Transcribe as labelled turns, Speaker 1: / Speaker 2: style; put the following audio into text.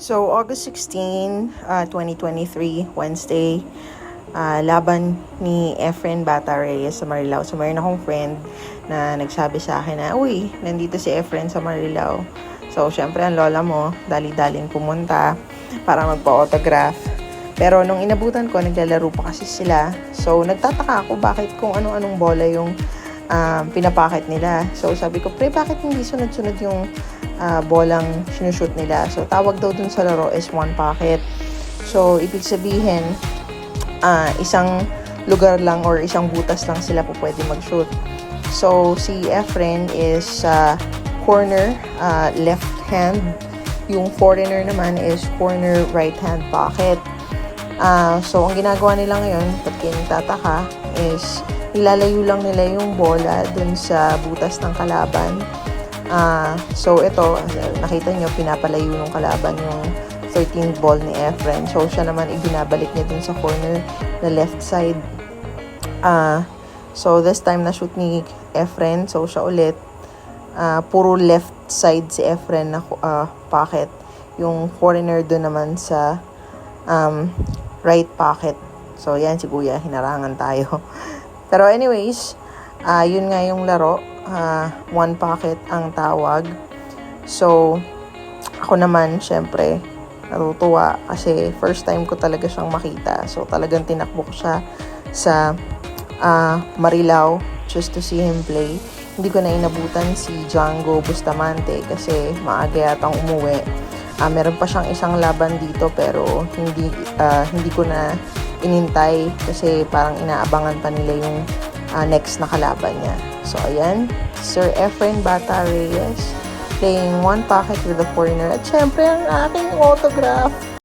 Speaker 1: So, August 16, 2023, Wednesday, laban ni Efren Bata Reyes sa Marilao. So, mayroon akong friend na nagsabi sa akin na, uy, nandito si Efren sa Marilao. So, syempre, ang lola mo, dali-daling pumunta para magpa-autograph. Pero nung inabutan ko, naglalaro pa kasi sila. So, nagtataka ako bakit kung anong-anong bola yung pinapakit nila. So, sabi ko, pre, bakit hindi sunod-sunod yung bolang sinushoot nila? So, tawag daw dun sa laro is one pocket. So, ibig sabihin, isang lugar lang or isang butas lang sila po pwede mag-shoot. So, si Efren is corner left hand. Yung foreigner naman is corner right hand pocket. So, ang ginagawa nila ngayon, pag kinagtataka, is ilalayo lang nila yung bola dun sa butas ng kalaban. So, ito, nakita nyo, pinapalayo ng kalaban yung 13th ball ni Efren. So, siya naman ibinabalik niya dun sa corner na left side. So, this time na shoot ni Efren. So, siya ulit. Puro left side si Efren na pocket. Yung foreigner dun naman sa right pocket. So, yan si Kuya. Hinarangan tayo. Pero anyways, yun nga yung laro. One pocket ang tawag. So, ako naman, syempre, natutuwa kasi first time ko talaga siyang makita. So, talagang tinakbo ko siya sa Marilao just to see him play. Hindi ko na inabutan si Django Bustamante kasi maaga yatang umuwi. Meron pa siyang isang laban dito pero hindi ko na inintay kasi parang inaabangan pa nila yung next na kalaban niya. So, ayan, Sir Efren Bata Reyes playing one pocket with the foreigner. At syempre, ang aking autograph.